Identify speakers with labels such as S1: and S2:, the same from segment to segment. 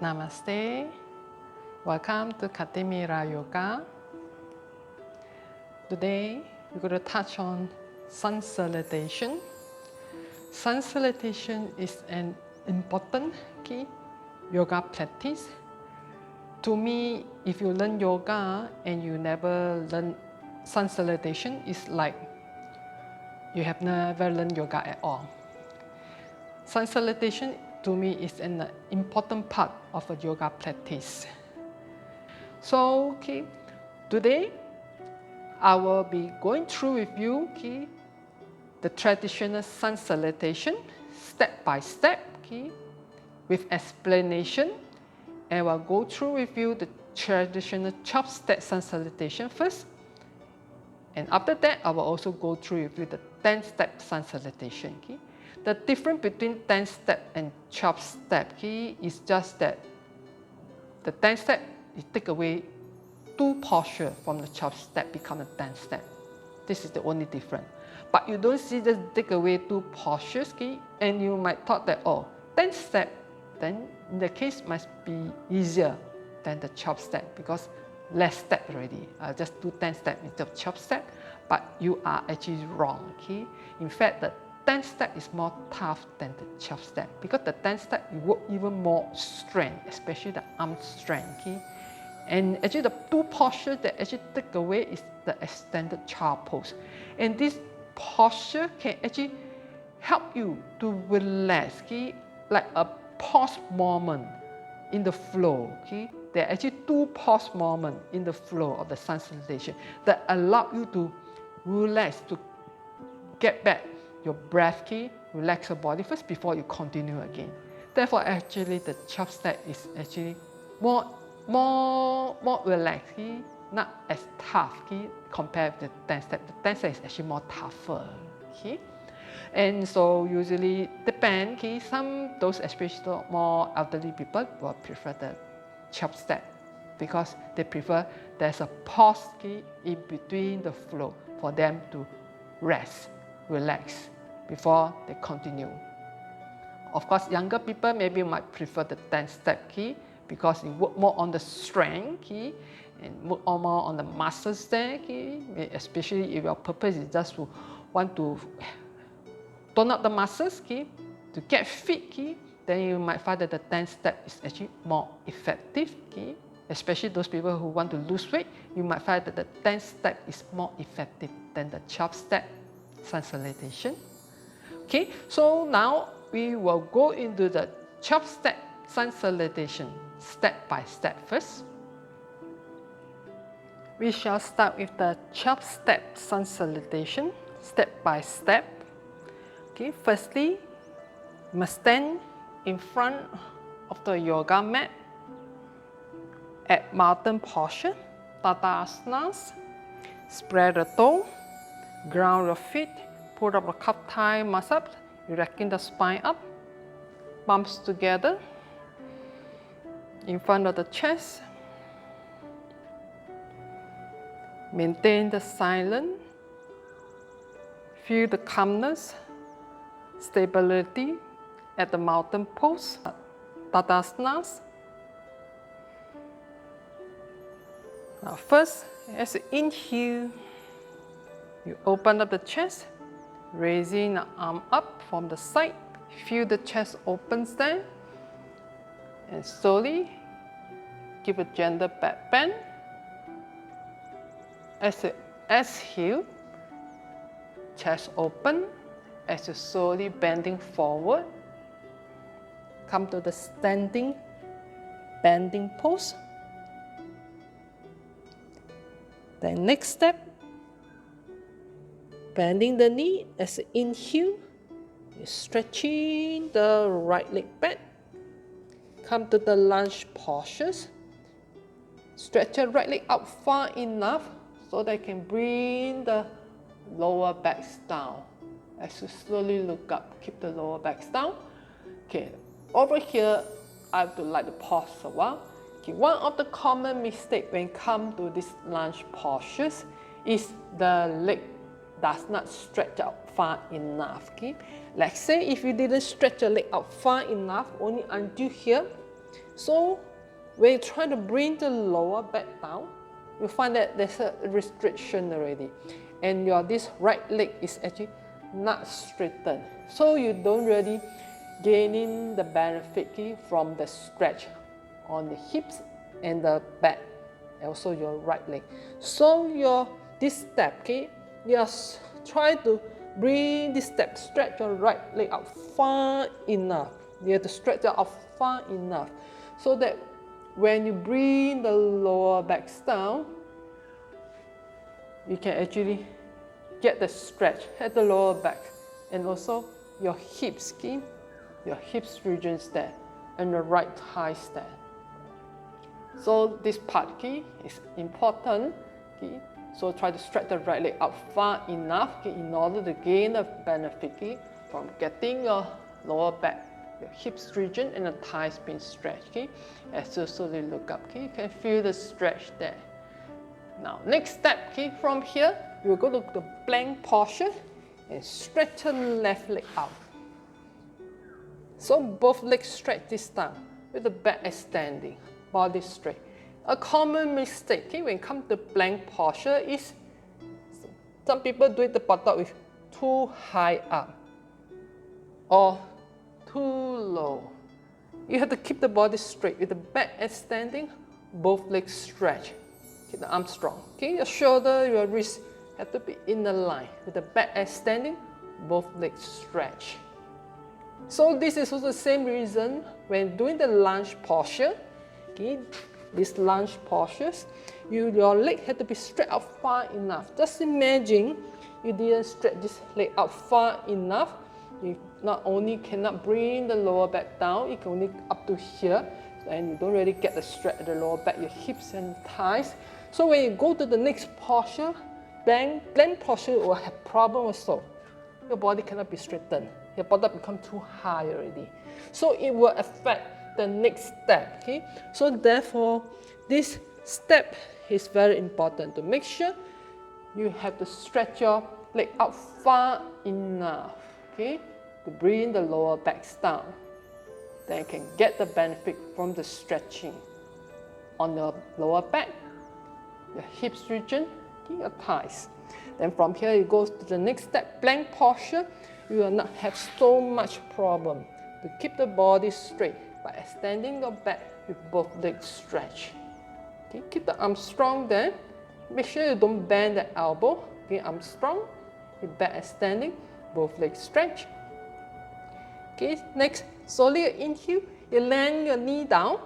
S1: Namaste. Welcome to Katimerayoga. Today we're going to touch on sun salutation. Sun salutation is an important key yoga practice. To me, if you learn yoga and you never learn sun salutation, it's like you have never learned yoga at all. Sun salutation to me is an important part of a yoga practice. So, today I will be going through with you the traditional sun salutation step by step with explanation, and I'll go through with you the traditional 12-step sun salutation first, and after that I will also go through with you the 10-step sun salutation. The difference between 10-step and 12-step is just that the 10-step is take away 2 postures from the 12-step become a 10-step. This is the only difference. But you don't see just take away 2 postures, and you might thought that 10-step, then in the case must be easier than the 12-step because less step already. I'll just do 10-step instead of 12-step, but you are actually wrong. In fact, the 10-step is more tough than the 12-step because the 10-step you work even more strength, especially the arm strength. And actually the 2 postures that actually take away is the extended child pose. And this posture can actually help you to relax, like a pause moment in the flow. There are actually 2 pause moments in the flow of the sun salutation that allow you to relax, to get back your breath, relax your body first before you continue again. Therefore, actually the 12-step is actually more relaxed, not as tough compared to the 10-step. The 10-step is actually more tougher. And so usually depend, those especially more elderly people will prefer the 12-step because they prefer there's a pause in between the flow for them to rest, relax before they continue. Of course, younger people maybe might prefer the 10-step because it work more on the strength and work more on the muscles there, especially if your purpose is just to want to tone up the muscles to get fit, then you might find that the 10-step is actually more effective. Especially those people who want to lose weight, you might find that the 10-step is more effective than the 12-step sun salutation. So now we will go into the 12-step sun salutation step by step first. We shall start with the 12-step sun salutation step by step. Firstly, you must stand in front of the yoga mat at mountain posture, Tadasana. Spread the toe, ground your feet, put up the calf thigh muscle up, erecting the spine up, palms together in front of the chest. Maintain the silence. Feel the calmness, stability at the mountain pose, Tadasana. Now first, as you inhale, you open up the chest, raising the arm up from the side. Feel the chest opens there. And slowly give a gentle back bend. As you exhale, chest open. As you slowly bending forward, come to the standing bending pose. Then next step, bending the knee. As you inhale, you're stretching the right leg back. Come to the lunge postures. Stretch your right leg out far enough so that you can bring the lower back down. As you slowly look up, keep the lower back down. Over here, I would like to pause a while. One of the common mistakes when it comes to these lunge postures is the leg does not stretch out far enough. Let's say if you didn't stretch your leg out far enough, only until here, So when you try to bring the lower back down, you find that there's a restriction already, and this right leg is actually not straightened. So you don't really gaining the benefit from the stretch on the hips and the back, and also your right leg. So this step, you are trying to bring this step, stretch your right leg out far enough. You have to stretch it out far enough so that when you bring the lower back down, you can actually get the stretch at the lower back, and also your hips, your hips regions there, and your right thighs there. So this part is important. So try to stretch the right leg out far enough in order to gain the benefit from getting your lower back, your hips region and the thighs being stretched. As you slowly look up, you can feel the stretch there. Now next step, from here you will go to the plank posture and straighten left leg out. So both legs stretch this time with the back extending, body straight. A common mistake when it comes to plank posture is some people do the buttock with too high up or too low. You have to keep the body straight with the back extending, both legs stretch. Keep the arms strong. Your shoulder, your wrist have to be in the line with the back extending, both legs stretch. So this is also the same reason when doing the lunge posture. These lunge postures, your leg had to be stretched out far enough. Just imagine you didn't stretch this leg out far enough. You not only cannot bring the lower back down, it can only up to here, and you don't really get the stretch at the lower back, your hips and thighs. So when you go to the next posture, plank posture will have problem also. Your body cannot be straightened. Your body become too high already. So it will affect the next step. So therefore, this step is very important to make sure you have to stretch your leg out far enough, to bring the lower back down. Then you can get the benefit from the stretching on the lower back, your hips region, your thighs. Then from here you go to the next step, plank posture. You will not have so much problem to keep the body straight by extending your back with both legs stretched. Keep the arms strong then. Make sure you don't bend the elbow. Arms strong, with back extending, both legs stretched. Next, slowly inhale, you land your knee down.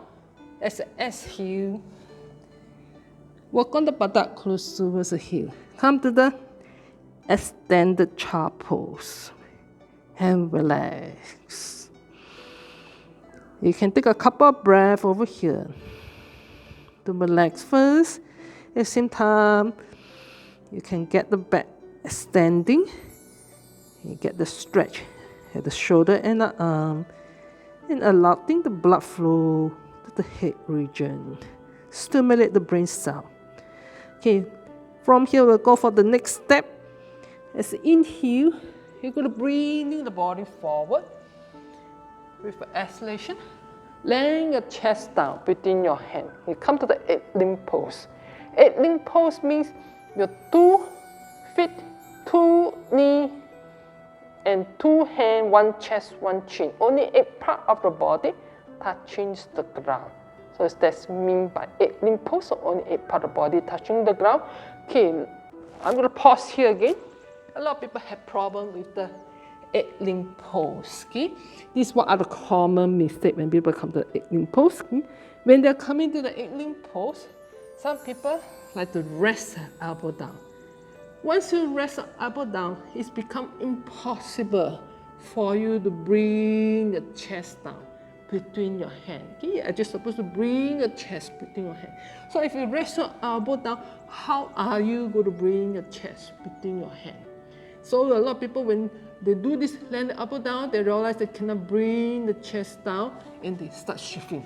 S1: As an exhale, walk on the buttock close towards the heel. Come to the extended child pose and relax. You can take a couple of breaths over here to relax first. At the same time, you can get the back extending. You get the stretch at the shoulder and the arm, and allowing the blood flow to the head region. Stimulate the brain cell. From here we'll go for the next step. As you inhale, you're going to bring the body forward with an exhalation. Laying your chest down between your hands. You come to the 8-limb pose. 8-limb pose means your 2 feet, 2 knees, and 2 hands, 1 chest, 1 chin. Only 8 parts of the body touching the ground. So that's mean by 8-limb pose. So only 8 parts of the body touching the ground. I'm going to pause here again. A lot of people have problem with the 8-limb pose. This is what are the common mistakes when people come to the 8-limb pose. When they're coming to the 8-limb pose, some people like to rest their elbow down. Once you rest your elbow down, it's become impossible for you to bring the chest down between your hands. You're just supposed to bring the chest between your hands. So if you rest your elbow down, how are you going to bring the chest between your hands? So a lot of people, when they do this, land the elbow down, they realize they cannot bring the chest down, and they start shifting.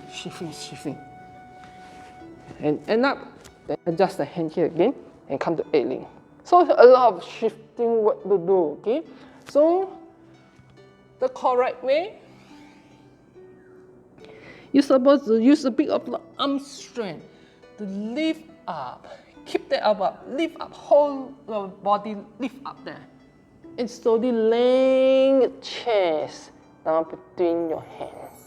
S1: And end up, then adjust the hand here again, and come to 8-limb. So a lot of shifting what to do, So the correct way, You're supposed to use a bit of the arm strength to lift up. Keep the elbow up, lift up, hold the body, lift up there. And slowly laying the chest down between your hands.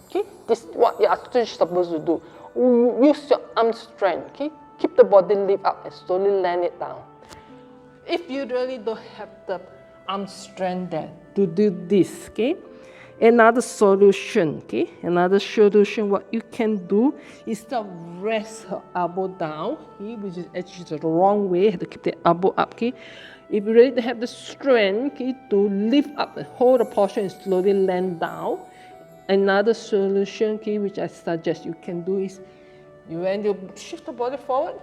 S1: Okay, this is what you are supposed to do. Use your arm strength. Okay, keep the body lift up and slowly land it down. If you really don't have the arm strength there to do this, okay, another solution, okay, what you can do is to rest her elbow down, okay, which is actually the wrong way. You have to keep the elbow up, okay. If you really have the strength, okay, to lift up and hold the posture and slowly land down, another solution, okay, which I suggest you can do is, when you shift the body forward,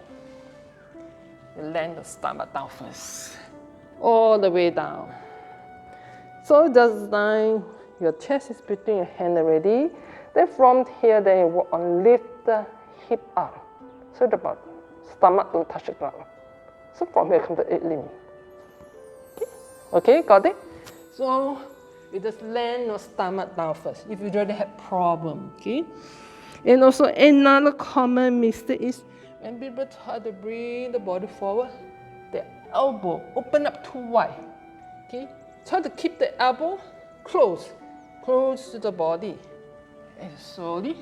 S1: you land the stomach down first, all the way down. So just like your chest is between your hand already. Then from here, then you work on lift the hip up, so the stomach don't touch the ground. So from here come the 8 limb. Okay, got it? So you just land your stomach down first if you already have problem, okay? And also another common mistake is when people try to bring the body forward, the elbow open up too wide, okay? Try to keep the elbow close to the body. And slowly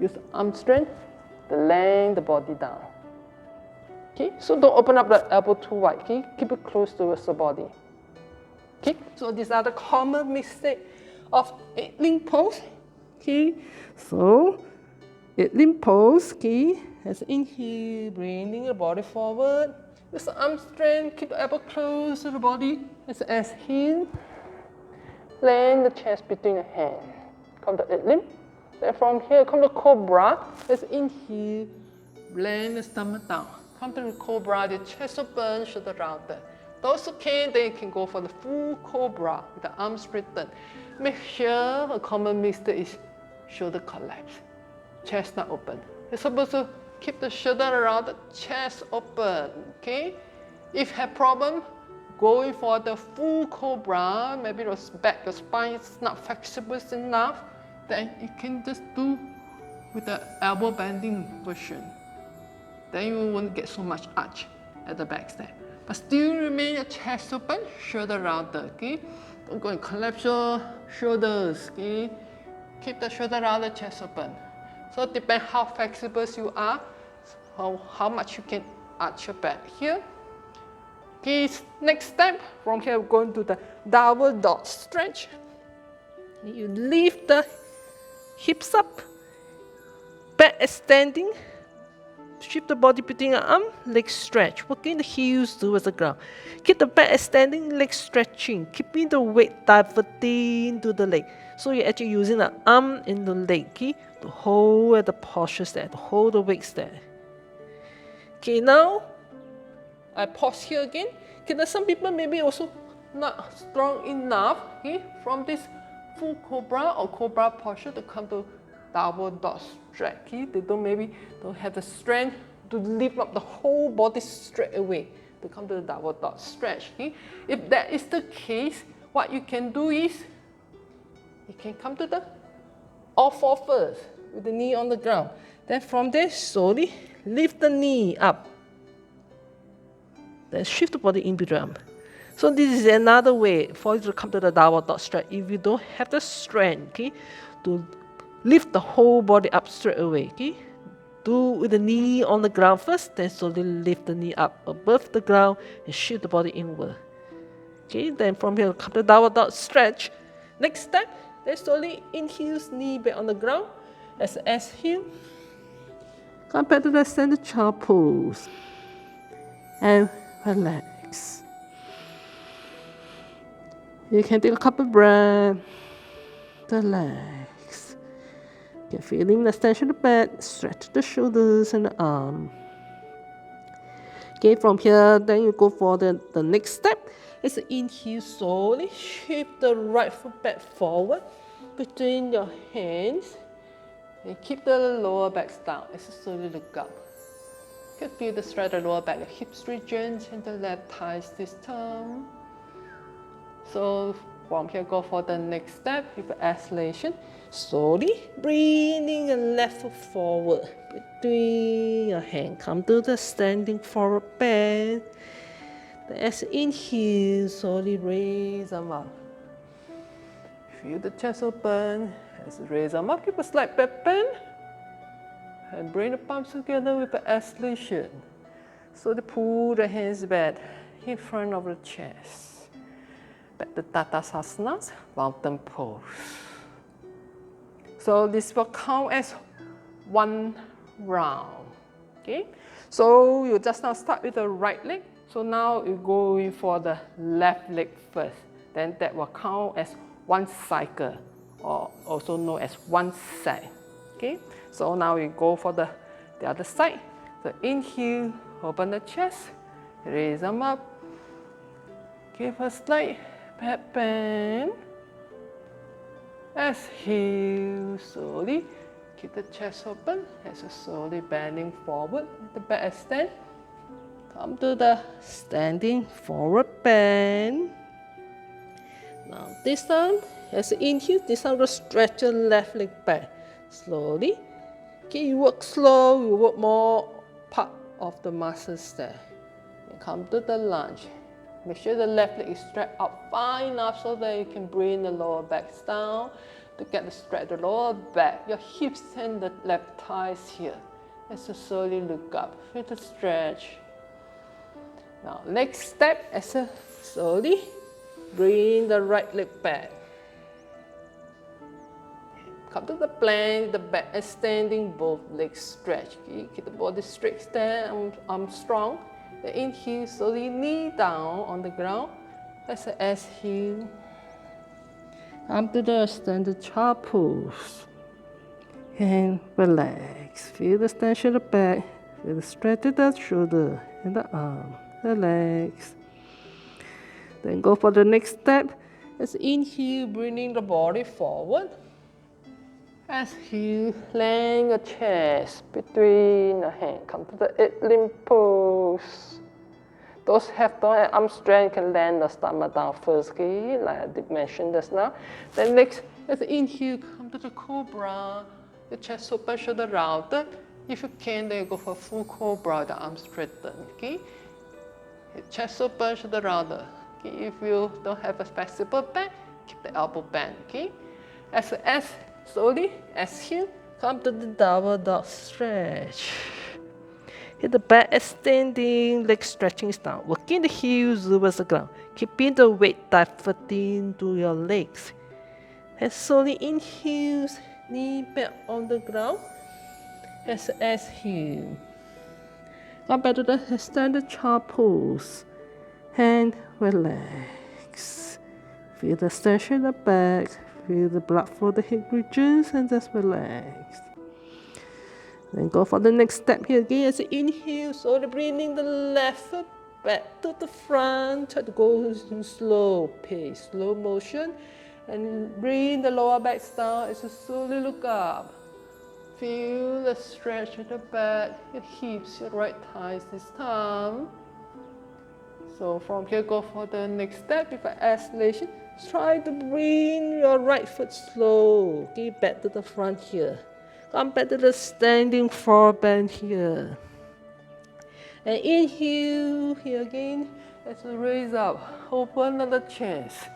S1: use arm strength to land the body down. Okay, so don't open up the elbow too wide, okay? Keep it close towards the body. Okay, so these are the common mistakes of 8 limb pose. Okay, so 8 limb pose, okay, as inhale, bringing the body forward. Use the arm strength, keep the elbow close to the body. As exhale, land the chest between your hands. Come to 8 limb. Then from here, come to cobra. Let's inhale, land the stomach down. Come to the cobra, the chest open, shoulder rounded. Those who can, they can go for the full cobra with the arms straightened. Make sure a common mistake is shoulder collapse, chest not open. You're supposed to keep the shoulder around the chest open, okay? If you have problem going for the full cobra, maybe your back, your spine is not flexible enough, then you can just do with the elbow bending version. Then you won't get so much arch at the back there. But still remain your chest open, shoulder rounded, okay? Don't go and collapse your shoulders, okay? Keep the shoulder rounded, chest open. So depend how flexible you are, how much you can arch your back here. Okay, next step, from here we're going to the double dog stretch. You lift the hips up, back extending. Shift the body between your arm, leg stretch, working the heels towards the ground. Keep the back extending, leg stretching, keeping the weight diverting to the leg. So you're actually using the arm and the leg, okay, to hold at the postures there, to hold the weights there. Okay, now I pause here again. Okay, now some people maybe also not strong enough, okay, from this full cobra or cobra posture to come to double dog stretch. Okay? They maybe don't have the strength to lift up the whole body straight away to come to the double dog stretch. Okay? If that is the case, what you can do is you can come to the all four first with the knee on the ground. Then from there, slowly lift the knee up. Then shift the body in between. So this is another way for you to come to the double dog stretch. If you don't have the strength, okay, to lift the whole body up straight away, okay? Do with the knee on the ground first, then slowly lift the knee up above the ground and shift the body inward. Okay, then from here, come to double dog stretch. Next step, then slowly inhale, knee back on the ground. As exhale, come back to the standard child pose. And relax. You can take a couple breaths. Relax. Okay, feeling the extension of the back, stretch the shoulders and the arm. Okay, from here, then you go for the next step. It's inhale, slowly shift the right foot back forward between your hands. And keep the lower back down as you slowly look up. You can feel the stretch of the lower back, the hips region, and the left thigh this time. So From here, go for the next step with exhalation. Slowly bringing the left foot forward between your hands. Come to the standing forward bend. As inhale, slowly raise them up. Feel the chest open. As raise them up, keep a slight back bend. And bring the palms together with the exhalation. So pull the hands back in front of the chest. Back to Tadasana, mountain pose. So this will count as one round. Okay? So you just now start with the right leg. So now you go in for the left leg first. Then that will count as one cycle, or also known as one set. Okay? So now we go for the other side. So inhale, open the chest, raise them up. Give a slight back bend. Exhale, slowly. Keep the chest open as you're slowly bending forward. The back extend. Come to the standing forward bend. Now this time, as you inhale, this time we'll stretch your left leg back. Slowly. Okay, you work slow, you work more part of the muscles there. And come to the lunge. Make sure the left leg is stretched out far enough so that you can bring the lower back down to get the stretch the lower back, your hips and the left thighs here. As you slowly look up, feel the stretch. Now next step, as you slowly bring the right leg back. Come to the plank, the back extending, both legs stretch. Okay? Keep the body straight, stand, arms strong. The inhale, slowly knee down on the ground. As an exhale, come to the standard child pose. And relax. Feel the tension of the back. Feel the stretch of the shoulder and the arm. Relax. Then go for the next step. As inhale, bringing the body forward. Exhale, lengthen the chest between the hands. Come to the 8-limb pose. Those have don't arm strength can land the stomach down first, okay? Like I did mention just now. Then next, as inhale, come to the cobra. The chest open, shoulder rounded. If you can, then go for full cobra, the arms straightened, okay? Chest open, shoulder rounded. Okay? If you don't have a flexible back, keep the elbow bent, okay? As slowly exhale, come to the double dog stretch. Hit the back extending, leg stretching down. Working the heels towards the ground. Keeping the weight diverting to your legs. And slowly inhale, knee back on the ground. As exhale. Come back to the extended child pose. And relax. Feel the stretch in the back. Feel the blood for the hip regions and just relax. Then go for the next step here again. As you inhale, slowly bringing the left foot back to the front. Try to go in slow pace, slow motion. And bring the lower back down as you slowly look up. Feel the stretch at the back, your hips, your right thighs this time. So from here, go for the next step with an exhalation. Try to bring your right foot slow. Okay, back to the front here. Come back to the standing forward bend here. And inhale here again. As you raise up, open the chest.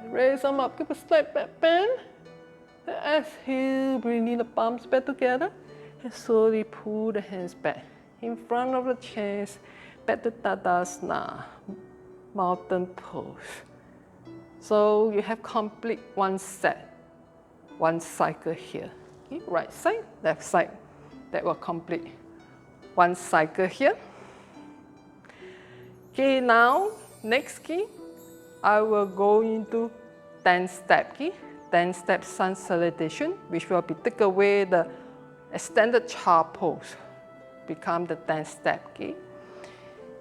S1: Raise them up, keep a slight back bend. And exhale, bringing the palms back together. And slowly pull the hands back in front of the chest. Back to Tadasana, mountain pose. So you have complete one set, one cycle here. Okay, right side, left side. That will complete one cycle here. Okay, now next key, I will go into 10-step key, 10-step sun salutation, which will be take away the extended child pose, become the 10-step key.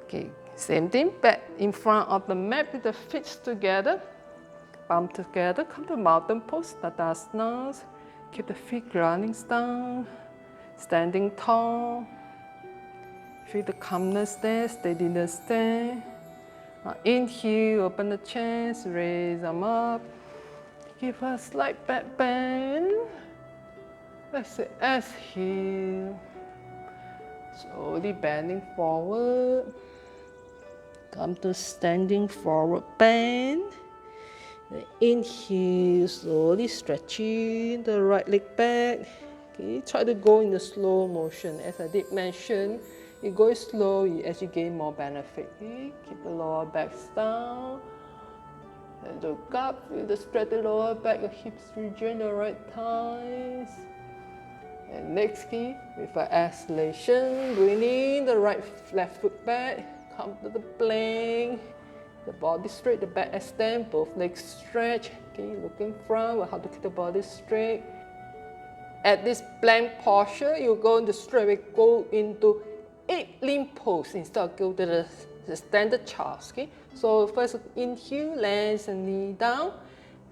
S1: Okay, same thing, back in front of the mat with the feet together, palm together, come to mountain pose, Tadasana. Keep the feet grounding down, standing tall. Feel the calmness there, steadiness there. Inhale, open the chest, raise them up. Give a slight back bend. Exhale. Slowly bending forward. Come to standing forward bend. Inhale, slowly stretching the right leg back. Okay, try to go in the slow motion. As I did mention, you go slow as you gain more benefit. Okay? Keep the lower back down. And look up, feel the stretch the lower back, your hips region, the right thighs. And next key, with an exhalation, bring in the right left foot back, come to the plank. The body straight, the back extend, both legs stretch. Okay, looking front, how to keep the body straight. At this plank posture, you go into straight away, go into 8 limb pose instead of go to the standard child's. Okay, so first inhale, land the knee down.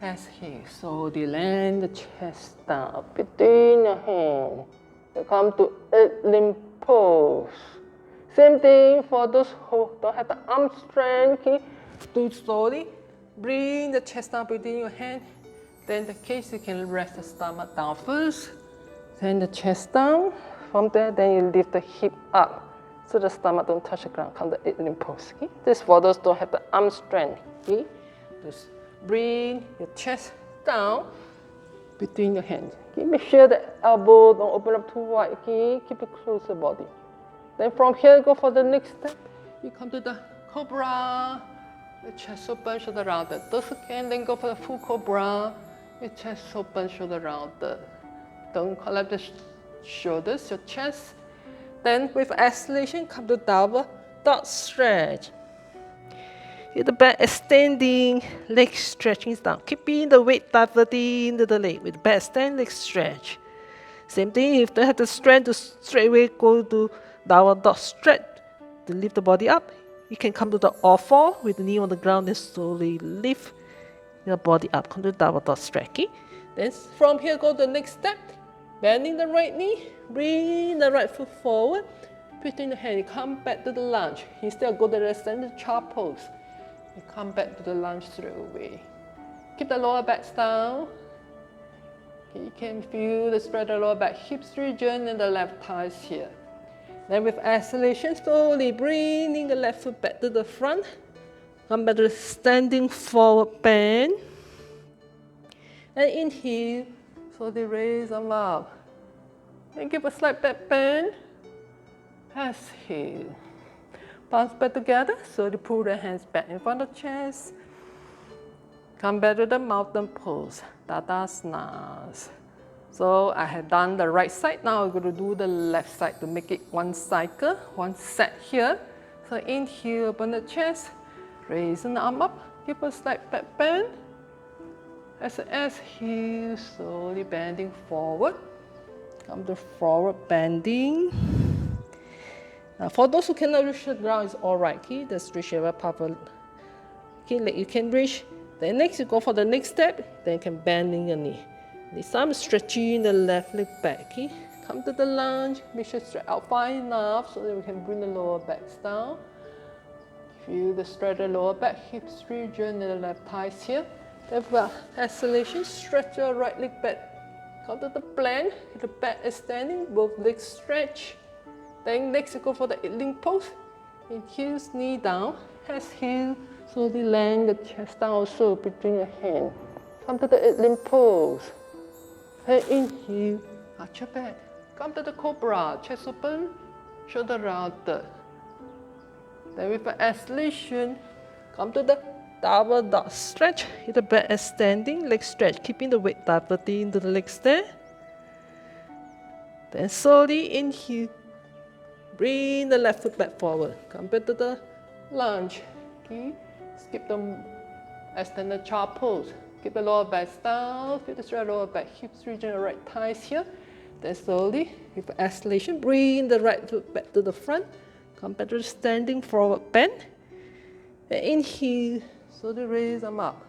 S1: Exhale, slowly land the chest down between your hands. Come to 8 limb pose. Same thing for those who don't have the arm strength. Okay? Do slowly. Bring the chest down between your hands. Then the case you can rest the stomach down first. Then the chest down. From there, then you lift the hip up so the stomach don't touch the ground. Come to 8 limb pose. Okay? This for those who don't have the arm strength. Okay? Just bring your chest down between your hands. Okay? Make sure the elbow don't open up too wide. Okay? Keep it close to the body. Then from here, go for the next step. You come to the cobra, the chest open, shoulder rounded. Those again, then go for the full cobra, your chest open, shoulder rounded. Don't collapse the shoulders, your chest. Then with exhalation, come to double dog stretch. Feel the back extending, leg stretching down. Keeping the weight diverting into the leg with the back extend, leg stretch. Same thing, if you don't have the strength to straight away go to downward dog stretch to lift the body up, you can come to the all four with the knee on the ground and slowly lift your body up. Come to the downward dog stretch. Okay? Then from here, go to the next step. Bending the right knee, bring the right foot forward, between the hand, you come back to the lunge. Instead of go to the standard child pose, you come back to the lunge straight away. Keep the lower back down. You can feel the spread of the lower back hips region and the left thighs here. Then with exhalation, slowly bringing the left foot back to the front. Come back to the standing forward bend. And inhale, slowly raise them up. And give a slight back bend. Exhale. Palms back together, slowly pull the hands back in front of the chest. Come back to the mountain pose, Tadasana. So I have done the right side, now I'm going to do the left side to make it one cycle, one set here. So inhale, open the chest, raise the arm up, give a slight back bend. As an exhale, slowly bending forward. Come to forward bending. Now for those who cannot reach the ground, it's alright. Okay? Just reach your power. Okay, leg you can reach. Then next you go for the next step, then you can bend in your knee. This time stretching the left leg back. Okay? Come to the lunge, make sure stretch out far enough so that we can bring the lower backs down. Feel the stretch the lower back, hips region and the left thighs here. Then for exhalation, stretch your right leg back. Come to the plank, the back extending, both legs stretch. Then next you go for the idling pose. Inhale, knee down, exhale, slowly land the chest down also between your hands. Come to the idling pose. And inhale, arch your back. Come to the cobra, chest open, shoulder rounded. Then with an exhalation, come to the double dog stretch. Hit the back extending, leg stretch, keeping the weight diverting into the legs there. Then slowly inhale. Bring the left foot back forward. Come back to the lunge. Okay? Skip the extended child pose. Keep the lower back down. Feel the straight lower back, hips region, the right thighs here. Then slowly, with exhalation, bring the right foot back to the front. Come back to the standing forward bend. And inhale. Slowly raise them up.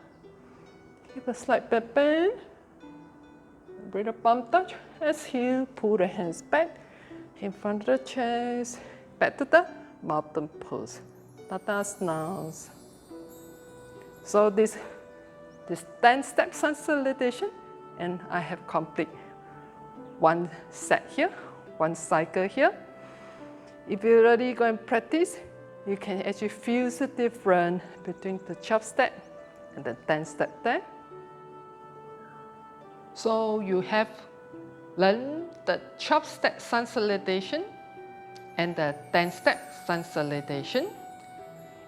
S1: Keep a slight back bend. Bring the palm touch. Exhale. Pull the hands back in front of the chest. Back to the mountain pose. Tadasana. So this 10-step sun salutation, and I have complete one set here, one cycle here. If you're really going to practice, you can actually feel the difference between the 12-step and the 10-step there. So you have learned the 12-step sun salutation and the 10-step sun salutation.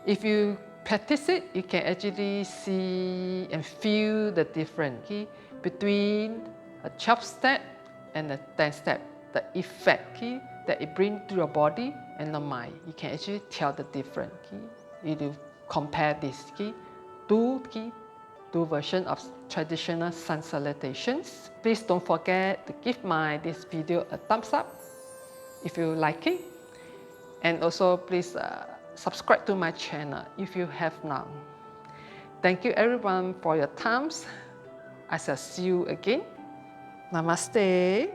S1: If you practice it, you can actually see and feel the difference between a 12-step and a 10-step, the effect that it brings to your body and the mind. You can actually tell the difference. You compare this two versions of traditional sun salutations. Please don't forget to give this video a thumbs up if you like it, and also please subscribe to my channel if you have not. Thank you everyone for your time. I shall see you again. Namaste.